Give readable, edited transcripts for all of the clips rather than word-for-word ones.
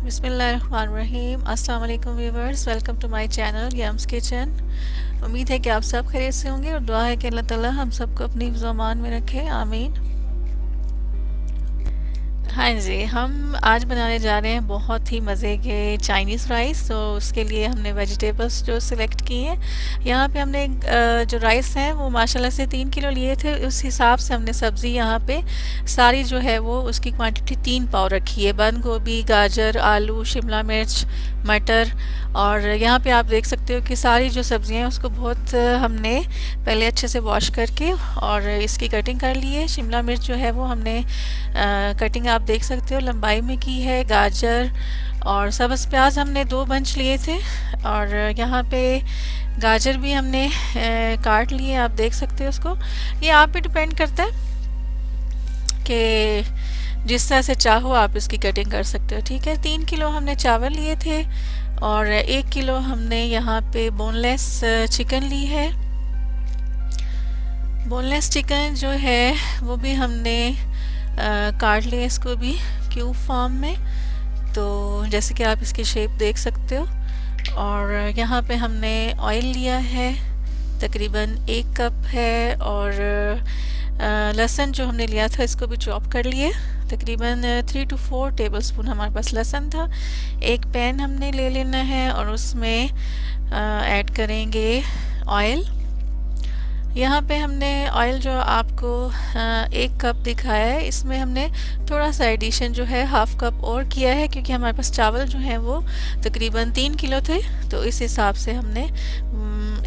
बिस्मिल्लाहिर्रहमानिर्रहीम। अस्सलाम वालेकुम viewers, welcome to my channel Yum's kitchen. उम्मीद है कि आप सब खैरियत से होंगे और दुआ है कि अल्लाह ताला हम सबको अपनी ज़मान में रखे, आमीन। हाँ जी, हम आज बनाने जा रहे हैं बहुत ही मज़े के चाइनीज़ राइस। तो उसके लिए हमने वेजिटेबल्स जो सिलेक्ट किए हैं, यहाँ पे हमने जो राइस हैं वो माशाल्लाह से 3 किलो लिए थे। उस हिसाब से हमने सब्ज़ी यहाँ पे सारी जो है वो उसकी क्वांटिटी 3 पाव रखी है। बंद गोभी, गाजर, आलू, शिमला मिर्च, मटर। और यहाँ पे आप देख सकते हो कि सारी जो सब्ज़ियाँ हैं उसको बहुत हमने पहले अच्छे से वॉश करके और इसकी कटिंग कर ली है। शिमला मिर्च जो है वो हमने कटिंग आप देख सकते हो लंबाई में की है। गाजर और सब्ज़ प्याज हमने 2 बंच लिए थे। और यहाँ पे गाजर भी हमने काट लिए, आप देख सकते हो उसको। ये आप पे डिपेंड करता है कि जिस तरह से चाहो आप इसकी कटिंग कर सकते हो, ठीक है। 3 किलो हमने चावल लिए थे और 1 किलो हमने यहाँ पे बोनलेस चिकन ली है। बोनलेस चिकन जो है वो भी हमने काट लिया, इसको भी क्यूब फॉर्म में। तो जैसे कि आप इसकी शेप देख सकते हो। और यहाँ पे हमने ऑयल लिया है, तकरीबन 1 कप है। और लहसुन जो हमने लिया था इसको भी चॉप कर लिए, तकरीबन 3 to 4 टेबलस्पून हमारे पास लहसुन था। एक पैन हमने ले लेना है और उसमें ऐड करेंगे ऑयल। यहाँ पे हमने ऑयल जो आपको 1 कप दिखाया है, इसमें हमने थोड़ा सा एडिशन जो है 1/2 कप और किया है, क्योंकि हमारे पास चावल जो हैं वो तकरीबन 3 किलो थे। तो इस हिसाब से हमने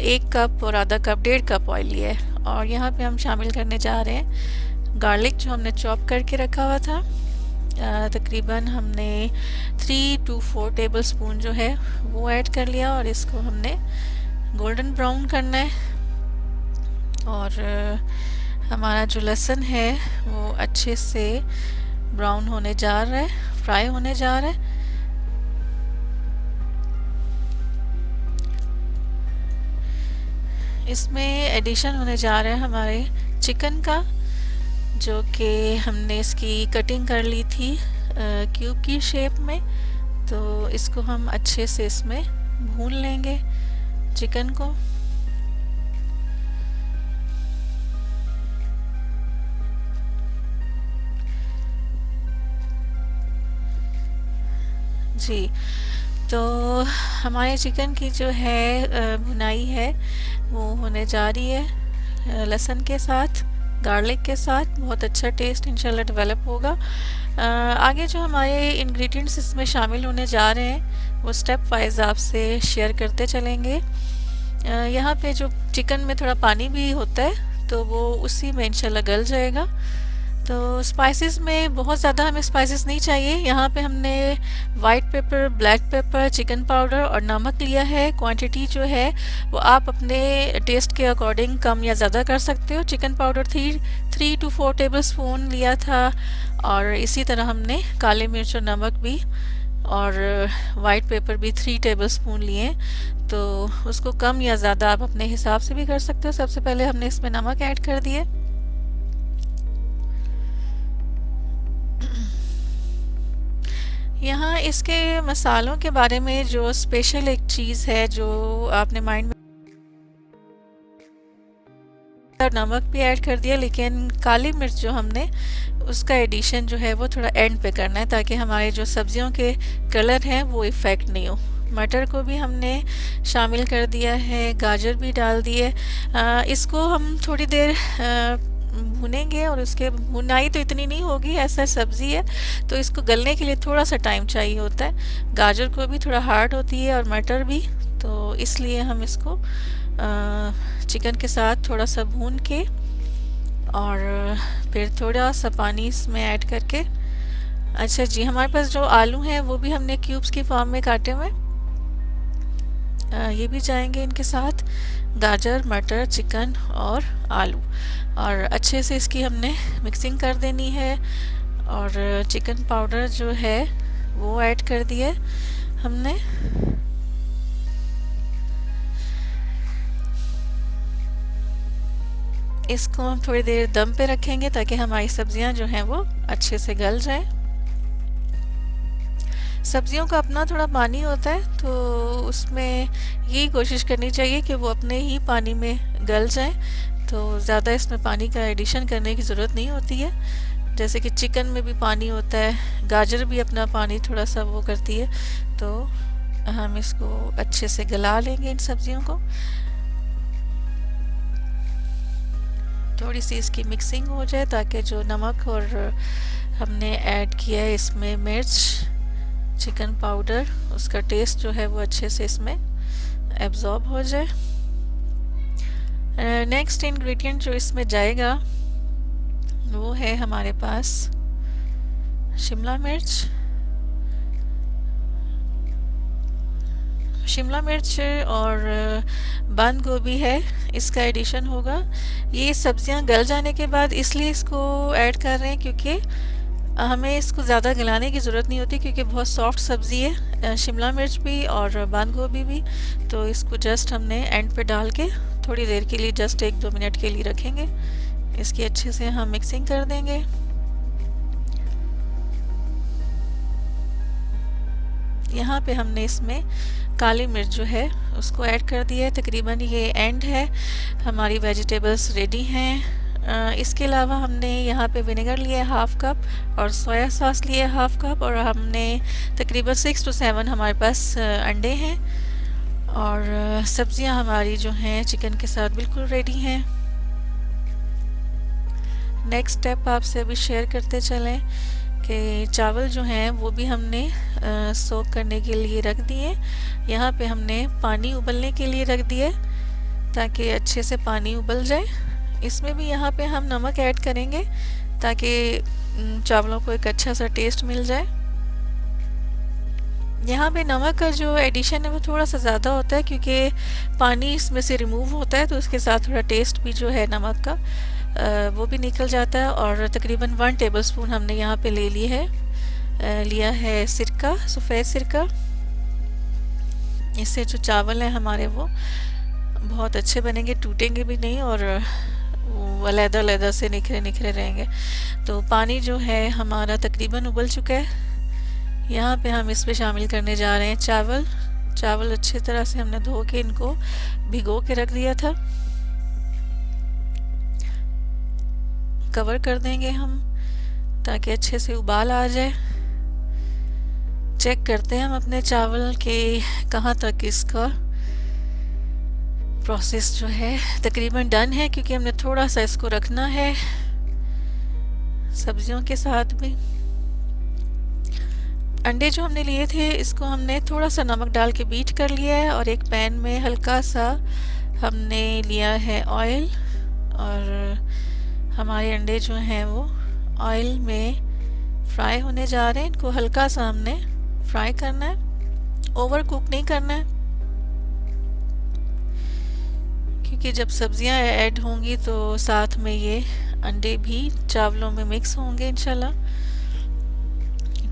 1 कप और आधा कप 1.5 कप ऑयल लिया है। और यहाँ पे हम शामिल करने जा रहे हैं गार्लिक जो हमने चॉप करके रखा हुआ था। तकरीबन हमने 3 to 4 टेबलस्पून जो है वो ऐड कर लिया और इसको हमने गोल्डन ब्राउन करना है। और हमारा जो लहसुन है वो अच्छे से ब्राउन होने जा रहा है, फ्राई होने जा रहा है। इसमें एडिशन होने जा रहा है हमारे चिकन का, जो कि हमने इसकी कटिंग कर ली थी क्यूब की शेप में। तो इसको हम अच्छे से इसमें भून लेंगे चिकन को। जी, तो हमारे चिकन की जो है भुनाई है वो होने जा रही है लहसुन के साथ, गार्लिक के साथ। बहुत अच्छा टेस्ट इंशाल्लाह डेवलप होगा। आगे जो हमारे इंग्रेडिएंट्स इसमें शामिल होने जा रहे हैं वो स्टेप वाइज आपसे शेयर करते चलेंगे। यहाँ पे जो चिकन में थोड़ा पानी भी होता है तो वो उसी में इंशाल्लाह गल जाएगा। तो स्पाइसेस में बहुत ज़्यादा हमें स्पाइसेस नहीं चाहिए। यहाँ पे हमने white paper, black pepper, chicken powder और नमक लिया है। क्वांटिटी जो है वो आप अपने टेस्ट के अकॉर्डिंग कम या ज़्यादा कर सकते हो। चिकन पाउडर 3 to 4 टेबलस्पून लिया था। और इसी तरह हमने काले मिर्च और नमक भी और वाइट पेपर भी 3 टेबलस्पून लिए। तो उसको कम या ज़्यादा आप अपने हिसाब से भी कर सकते हो। सबसे पहले हमने इसमें नमक ऐड कर दिए। यहाँ इसके मसालों के बारे में जो स्पेशल एक चीज़ है जो आपने माइंड में, नमक भी ऐड कर दिया, लेकिन काली मिर्च जो हमने उसका एडिशन जो है वो थोड़ा एंड पे करना है, ताकि हमारे जो सब्जियों के कलर हैं वो इफ़ेक्ट नहीं हो। मटर को भी हमने शामिल कर दिया है, गाजर भी डाल दिए। इसको हम थोड़ी देर भुनेंगे और उसके भुनाई तो इतनी नहीं होगी, ऐसा सब्ज़ी है तो इसको गलने के लिए थोड़ा सा टाइम चाहिए होता है। गाजर को भी थोड़ा हार्ड होती है और मटर भी, तो इसलिए हम इसको चिकन के साथ थोड़ा सा भून के और फिर थोड़ा सा पानी इसमें ऐड करके। अच्छा जी, हमारे पास जो आलू हैं वो भी हमने क्यूब्स की फॉर्म में काटे हुए, ये भी जाएंगे इनके साथ। गाजर, मटर, चिकन और आलू, और अच्छे से इसकी हमने मिक्सिंग कर देनी है। और चिकन पाउडर जो है वो ऐड कर दिया हमने। इसको हम थोड़ी देर दम पे रखेंगे ताकि हमारी सब्जियां जो हैं वो अच्छे से गल जाएं। सब्जियों का अपना थोड़ा पानी होता है, तो उसमें यही कोशिश करनी चाहिए कि वो अपने ही पानी में गल जाएं। तो ज़्यादा इसमें पानी का एडिशन करने की ज़रूरत नहीं होती है। जैसे कि चिकन में भी पानी होता है, गाजर भी अपना पानी थोड़ा सा वो करती है। तो हम इसको अच्छे से गला लेंगे इन सब्जियों को। थोड़ी सी इसकी मिक्सिंग हो जाए ताकि जो नमक और हमने ऐड किया है इसमें मिर्च, चिकन पाउडर, उसका टेस्ट जो है वो अच्छे से इसमें एब्जॉर्ब हो जाए। नेक्स्ट इंग्रेडिएंट जो इसमें जाएगा वो है हमारे पास शिमला मिर्च। शिमला मिर्च और बंद गोभी है, इसका एडिशन होगा। ये सब्जियां गल जाने के बाद इसलिए इसको ऐड कर रहे हैं क्योंकि हमें इसको ज़्यादा गलाने की ज़रूरत नहीं होती, क्योंकि बहुत सॉफ्ट सब्ज़ी है शिमला मिर्च भी और बंद गोभी भी। तो इसको जस्ट हमने एंड पे डाल के थोड़ी देर के लिए, जस्ट 1-2 मिनट के लिए रखेंगे। इसकी अच्छे से हम मिक्सिंग कर देंगे। यहाँ पे हमने इसमें काली मिर्च जो है उसको ऐड कर दिया है। तकरीबन ये एंड है, हमारी वेजिटेबल्स रेडी हैं। इसके अलावा हमने यहाँ पे विनेगर लिया है 1/2 कप और सोया सॉस लिया है 1/2 कप, और हमने तकरीबन 6 to 7 हमारे पास अंडे हैं। और सब्जियाँ हमारी जो हैं चिकन के साथ बिल्कुल रेडी हैं। नेक्स्ट स्टेप आपसे अभी शेयर करते चलें कि चावल जो हैं वो भी हमने सोक करने के लिए रख दिए। यहाँ पे हमने पानी उबलने के लिए रख दिए ताकि अच्छे से पानी उबल जाए। इसमें भी यहाँ पे हम नमक ऐड करेंगे ताकि चावलों को एक अच्छा सा टेस्ट मिल जाए। यहाँ पे नमक का जो एडिशन है वो थोड़ा सा ज़्यादा होता है क्योंकि पानी इसमें से रिमूव होता है, तो उसके साथ थोड़ा टेस्ट भी जो है नमक का वो भी निकल जाता है। और तकरीबन 1 टेबलस्पून हमने यहाँ पे लिया है सिरका, सफ़ेद सिरका। इससे जो चावल हैं हमारे वो बहुत अच्छे बनेंगे, टूटेंगे भी नहीं और अलग-अलग से निखरे निखरे रहेंगे। तो पानी जो है हमारा तकरीबन उबल चुका है। यहाँ पे हम इस पे शामिल करने जा रहे हैं चावल अच्छी तरह से हमने धो के इनको भिगो के रख दिया था। कवर कर देंगे हम ताकि अच्छे से उबाल आ जाए। चेक करते हैं हम अपने चावल के कहाँ तक इसका प्रोसेस जो है तकरीबन डन है, क्योंकि हमने थोड़ा सा इसको रखना है सब्जियों के साथ भी। अंडे जो हमने लिए थे इसको हमने थोड़ा सा नमक डाल के बीट कर लिया है और एक पैन में हल्का सा हमने लिया है ऑयल, और हमारे अंडे जो हैं वो ऑयल में फ्राई होने जा रहे हैं। इनको हल्का सा हमने फ्राई करना है, ओवर कुक नहीं करना है, क्योंकि जब सब्जियां ऐड होंगी तो साथ में ये अंडे भी चावलों में मिक्स होंगे इंशाल्लाह।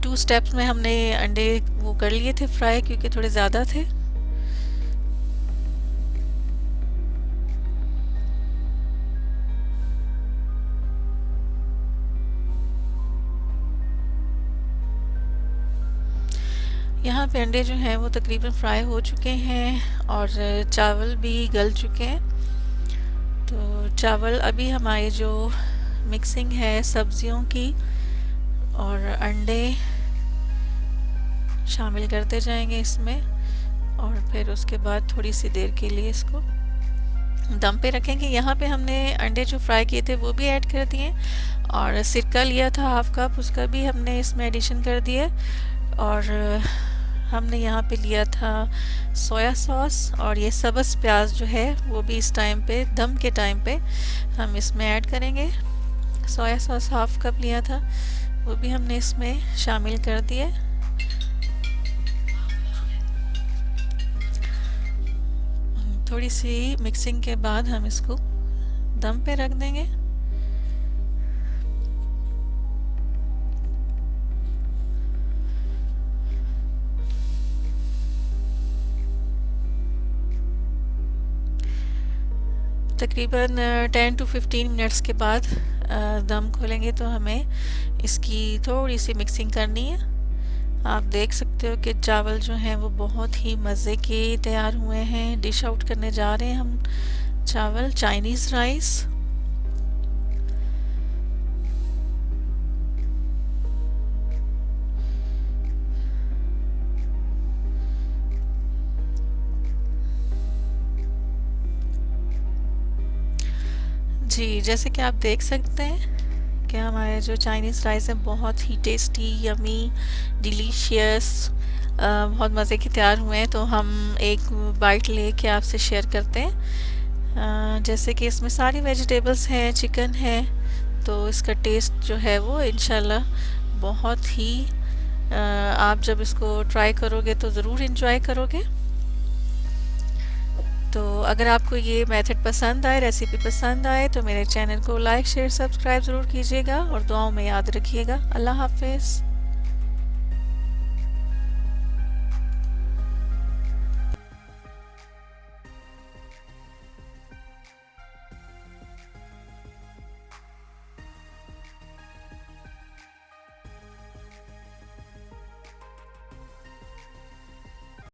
2 स्टेप्स में हमने अंडे वो कर लिए थे फ्राई, क्योंकि थोड़े ज़्यादा थे। यहाँ पे अंडे जो हैं वो तकरीबन फ्राई हो चुके हैं और चावल भी गल चुके हैं। तो चावल अभी हमारी जो मिक्सिंग है सब्जियों की और अंडे शामिल करते जाएंगे इसमें, और फिर उसके बाद थोड़ी सी देर के लिए इसको दम पे रखेंगे। यहाँ पे हमने अंडे जो फ्राई किए थे वो भी ऐड कर दिए, और सिरका लिया था 1/2 कप, उसका भी हमने इसमें एडिशन कर दिया। और हमने यहाँ पे लिया था सोया सॉस, और ये सब्ज़ प्याज जो है वो भी इस टाइम पे दम के टाइम पे हम इसमें ऐड करेंगे। सोया सॉस 1/2 कप लिया था, वो भी हमने इसमें शामिल कर दिए। थोड़ी सी मिक्सिंग के बाद हम इसको दम पे रख देंगे। तकरीबन 10 to 15 मिनट्स के बाद दम खोलेंगे तो हमें इसकी थोड़ी सी मिक्सिंग करनी है। आप देख सकते हो कि चावल जो हैं वो बहुत ही मज़े के तैयार हुए हैं। डिश आउट करने जा रहे हैं हम चावल, चाइनीज़ राइस। जी, जैसे कि आप देख सकते हैं कि हमारे जो चाइनीज़ राइस है बहुत ही टेस्टी, यमी, डिलीशियस, बहुत मज़े के तैयार हुए हैं। तो हम एक बाइट लेके आपसे शेयर करते हैं। जैसे कि इसमें सारी वेजिटेबल्स हैं, चिकन है, तो इसका टेस्ट जो है वो इंशाल्लाह बहुत ही आप जब इसको ट्राई करोगे तो ज़रूर इंजॉय करोगे। तो अगर आपको ये मेथड पसंद आए, रेसिपी पसंद आए, तो मेरे चैनल को लाइक शेयर सब्सक्राइब ज़रूर कीजिएगा और दुआओं में याद रखिएगा। अल्लाह हाफिज़।